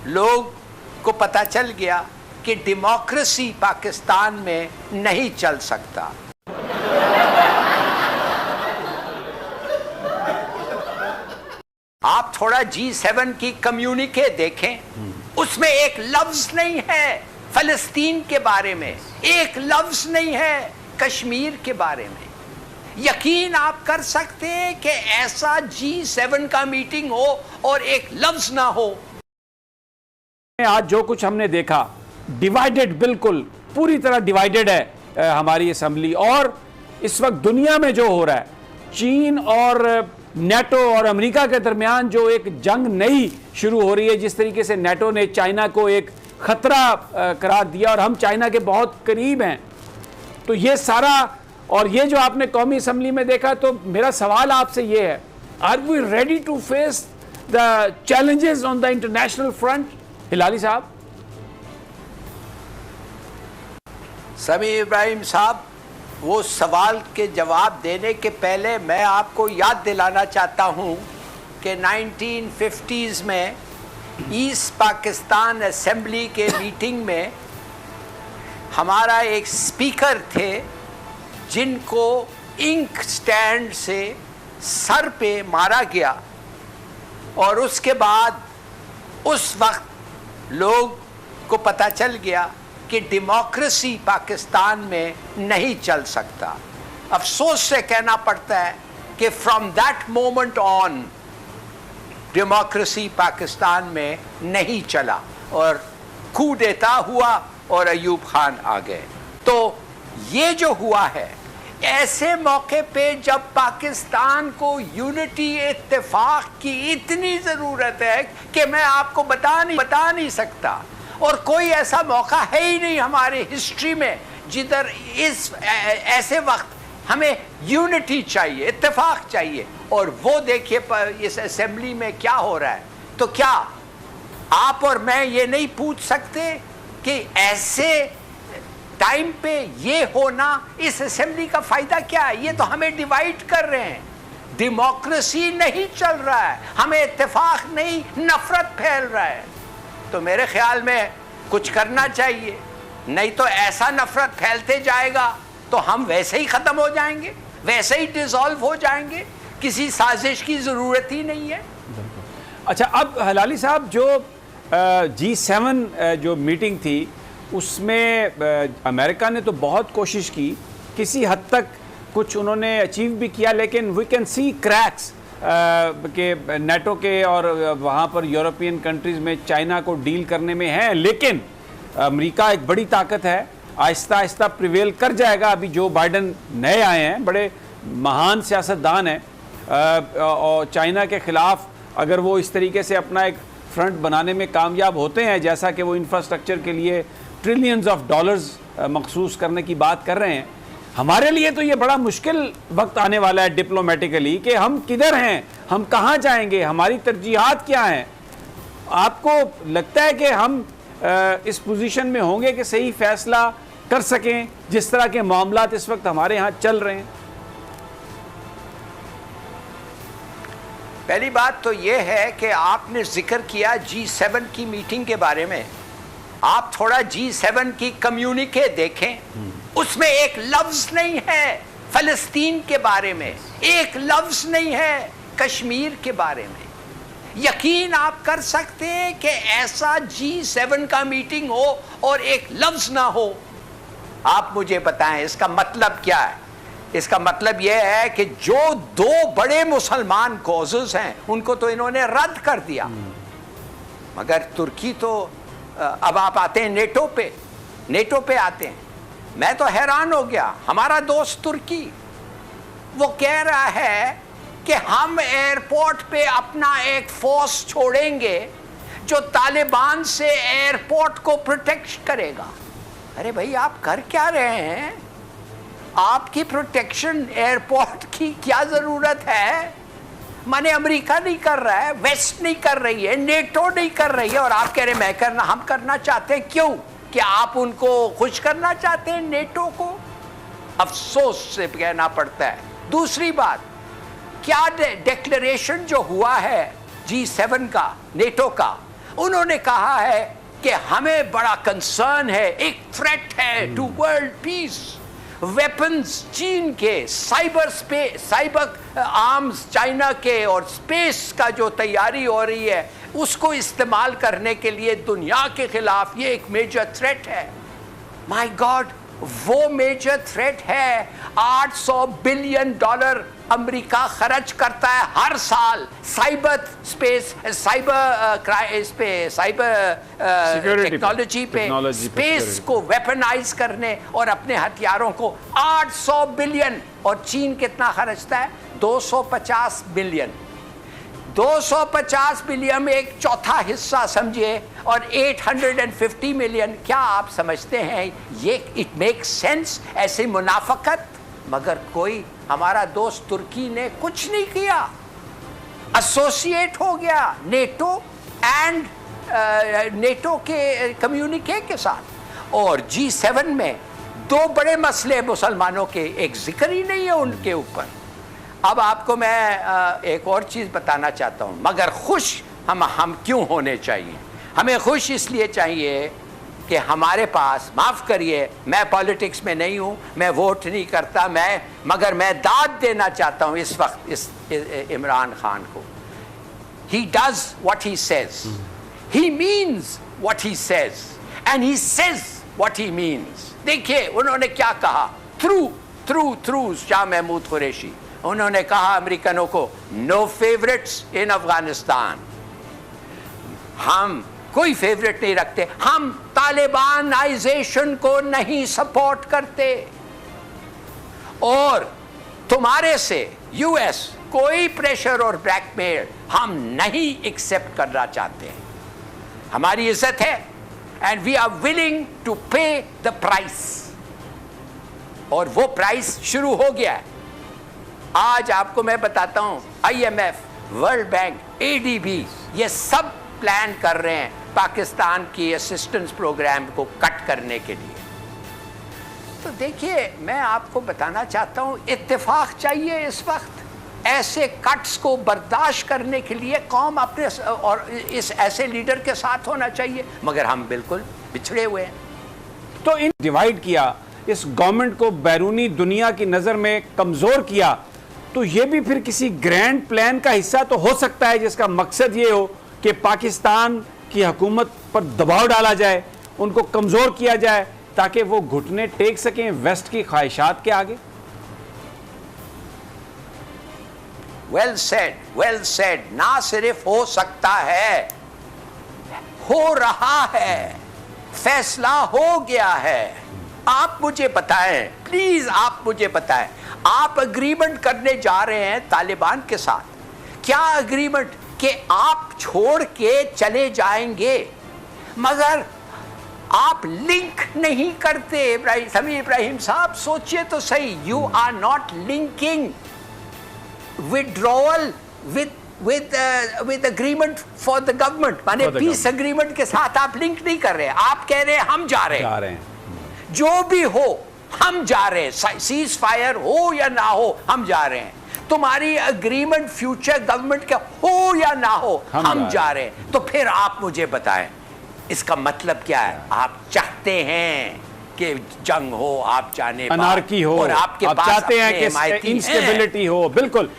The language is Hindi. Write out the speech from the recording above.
लोग को पता चल गया कि डेमोक्रेसी पाकिस्तान में नहीं चल सकता। आप थोड़ा G7 की कम्युनिके देखें, उसमें एक लफ्ज नहीं है फलस्तीन के बारे में, एक लफ्ज नहीं है कश्मीर के बारे में। यकीन आप कर सकते हैं कि ऐसा G7 का मीटिंग हो और एक लफ्ज ना हो। आज जो कुछ हमने देखा, डिवाइडेड, बिल्कुल पूरी तरह डिवाइडेड है हमारी असेंबली। और इस वक्त दुनिया में जो हो रहा है, चीन और नेटो और अमेरिका के दरमियान जो एक जंग नई शुरू हो रही है, जिस तरीके से नेटो ने चाइना को एक खतरा करार दिया और हम चाइना के बहुत करीब हैं, तो ये सारा, और ये जो आपने कौमी असेंबली में देखा, तो मेरा सवाल आपसे ये है, are we ready to face the challenges on the international front? Hilali साहब। समी इब्राहिम साहब, वो सवाल के जवाब देने के पहले मैं आपको याद दिलाना चाहता हूँ कि 1950s में ईस्ट पाकिस्तान असेंबली के मीटिंग में हमारा एक स्पीकर थे जिनको इंक स्टैंड से सर पे मारा गया, और उसके बाद उस वक्त लोग को पता चल गया कि डेमोक्रेसी पाकिस्तान में नहीं चल सकता। अफसोस से कहना पड़ता है कि from that moment on democracy Pakistan में नहीं चला और कूदेता हुआ और अयूब खान आ गए। तो ये जो हुआ है, ऐसे मौके पे जब पाकिस्तान को यूनिटी, इत्तेफाक की इतनी ज़रूरत है कि मैं आपको बता नहीं सकता, और कोई ऐसा मौका है ही नहीं हमारे हिस्ट्री में जिधर इस ऐसे वक्त हमें यूनिटी चाहिए, इत्तेफाक चाहिए। और वो देखिए इस असेंबली में क्या हो रहा है। तो क्या आप और मैं ये नहीं पूछ सकते कि ऐसे टाइम पे ये होना, इस असेंबली का फायदा क्या है? ये तो हमें डिवाइड कर रहे हैं। डेमोक्रेसी नहीं चल रहा है, हमें इत्तेफाक नहीं, नफरत फैल रहा है। तो मेरे ख्याल में कुछ करना चाहिए, नहीं तो ऐसा नफरत फैलते जाएगा तो हम वैसे ही ख़त्म हो जाएंगे, वैसे ही डिसॉल्व हो जाएंगे। किसी साजिश की ज़रूरत ही नहीं है। अच्छा, अब हिलाली साहब, जो G7 जो मीटिंग थी उसमें अमेरिका ने तो बहुत कोशिश की, किसी हद तक कुछ उन्होंने अचीव भी किया, लेकिन वी कैन सी क्रैक्स के नेटो के और वहाँ पर यूरोपियन कंट्रीज़ में चाइना को डील करने में है। लेकिन अमेरिका एक बड़ी ताकत है, आहिस्ता आहिस्ता प्रिवेल कर जाएगा। अभी जो बाइडन नए आए हैं, बड़े महान सियासतदान हैं, और चाइना के ख़िलाफ़ अगर वो इस तरीके से अपना एक फ्रंट बनाने में कामयाब होते हैं, जैसा कि वो इंफ्रास्ट्रक्चर के लिए ट्रिलियंस ऑफ डॉलर्स मखसूस करने की बात कर रहे हैं, हमारे लिए तो ये बड़ा मुश्किल वक्त आने वाला है डिप्लोमेटिकली कि हम किधर हैं, हम कहाँ जाएंगे, हमारी तरजीहात क्या हैं। आपको लगता है कि हम इस पोजीशन में होंगे कि सही फैसला कर सकें जिस तरह के मामलात इस वक्त हमारे यहाँ चल रहे हैं? पहली बात तो ये है कि आपने जिक्र किया G7 की मीटिंग के बारे में। आप थोड़ा G7 की कम्युनिके देखें, उसमें एक लफ्ज नहीं है फलस्तीन के बारे में, एक लफ्ज नहीं है कश्मीर के बारे में। यकीन आप कर सकते हैं कि ऐसा G7 का मीटिंग हो और एक लफ्ज ना हो? आप मुझे बताएं इसका मतलब क्या है। इसका मतलब यह है कि जो दो बड़े मुसलमान कॉजेस हैं उनको तो इन्होंने रद्द कर दिया, मगर तुर्की तो अब आप आते हैं नेटो पे आते हैं। मैं तो हैरान हो गया, हमारा दोस्त तुर्की वो कह रहा है कि हम एयरपोर्ट पे अपना एक फोर्स छोड़ेंगे जो तालिबान से एयरपोर्ट को प्रोटेक्ट करेगा। अरे भाई, आप कर क्या रहे हैं? आपकी प्रोटेक्शन एयरपोर्ट की क्या ज़रूरत है? माने अमेरिका नहीं कर रहा है, वेस्ट नहीं कर रही है, नेटो नहीं कर रही है, और आप कह रहे हैं हम करना चाहते हैं। क्यों? कि आप उनको खुश करना चाहते हैं, नेटो को? अफसोस से कहना पड़ता है। दूसरी बात, क्या डिक्लेरेशन जो हुआ है G7 का, नेटो का, उन्होंने कहा है कि हमें बड़ा कंसर्न है, एक थ्रेट है टू वर्ल्ड पीस। वेपन्स चीन के, साइबर आर्म्स चाइना के, और स्पेस का जो तैयारी हो रही है उसको इस्तेमाल करने के लिए दुनिया के खिलाफ ये एक मेजर थ्रेट है। माय गॉड, वो मेजर थ्रेट है। $800 बिलियन अमेरिका खर्च करता है हर साल साइबर टेक्नोलॉजी पे, स्पेस को वेपनाइज करने और अपने हथियारों को। 800 बिलियन। और चीन कितना खर्चता है? 250 बिलियन। 250 बिलियन में एक चौथा हिस्सा समझिए, और 850 मिलियन। क्या आप समझते हैं ये इट मेक सेंस ऐसे मुनाफकत? मगर कोई, हमारा दोस्त तुर्की ने कुछ नहीं किया, एसोसिएट हो गया नेटो एंड नेटो के कम्युनिके के साथ। और G7 में दो बड़े मसले मुसलमानों के, एक जिक्र ही नहीं है उनके ऊपर। अब आपको मैं एक और चीज़ बताना चाहता हूँ। मगर खुश हम क्यों होने चाहिए? हमें खुश इसलिए चाहिए कि हमारे पास, माफ़ करिए मैं पॉलिटिक्स में नहीं हूँ, मैं वोट नहीं करता, मगर मैं दाद देना चाहता हूँ इस वक्त इस इमरान खान को। He does what he says, he means what he says, and he says what he means। देखिए उन्होंने क्या कहा, थ्रू शाह महमूद कुरैशी। उन्होंने कहा अमेरिकनों को, नो फेवरेट्स इन अफगानिस्तान। हम कोई फेवरेट नहीं रखते, हम तालिबानाइजेशन को नहीं सपोर्ट करते, और तुम्हारे से यूएस कोई प्रेशर और ब्लैकमेल हम नहीं एक्सेप्ट करना चाहते। हमारी इज्जत है, and we are willing to pay the price. और वो प्राइस शुरू हो गया है। आज आपको मैं बताता हूं, IMF, वर्ल्ड बैंक, ADB, ये सब प्लान कर रहे हैं पाकिस्तान की असिस्टेंस प्रोग्राम को कट करने के लिए। तो देखिए मैं आपको बताना चाहता हूं, इत्तेफाक चाहिए इस वक्त। ऐसे कट्स को बर्दाश्त करने के लिए कौम अपने और इस ऐसे लीडर के साथ होना चाहिए, मगर हम बिल्कुल बिछड़े हुए हैं। तो इन डिवाइड किया, इस गवर्नमेंट को बैरूनी दुनिया की नज़र में कमज़ोर किया, तो ये भी फिर किसी ग्रैंड प्लान का हिस्सा तो हो सकता है जिसका मकसद ये हो कि पाकिस्तान की हुकूमत पर दबाव डाला जाए, उनको कमज़ोर किया जाए, ताकि वो घुटने टेक सकें वेस्ट की ख्वाहिशात के आगे। Well said. ना सिर्फ हो सकता है, हो रहा है, फैसला हो गया है। आप मुझे बताएं, प्लीज आप मुझे बताएं, आप अग्रीमेंट करने जा रहे हैं तालिबान के साथ। क्या अग्रीमेंट? कि आप छोड़ के चले जाएंगे, मगर आप लिंक नहीं करते। समीर इब्राहिम साहब सोचिए तो सही, you are not linking withdrawal with agreement for the government, माने पीस अग्रीमेंट के साथ आप लिंक नहीं कर रहे। आप कह रहे हैं हम जा रहे हैं, जो भी हो हम जा रहे हैं, सीज फायर हो या ना हो हम जा रहे हैं। तुम्हारी अग्रीमेंट फ्यूचर गवर्नमेंट का हो या ना हो हम जा रहे हैं। तो फिर आप मुझे बताएं इसका मतलब क्या है? आप चाहते हैं कि जंग हो, आप चाहते अनार्की हो, और आपके आप पास चाहते हैं कि इंस्टेबिलिटी हो। बिल्कुल,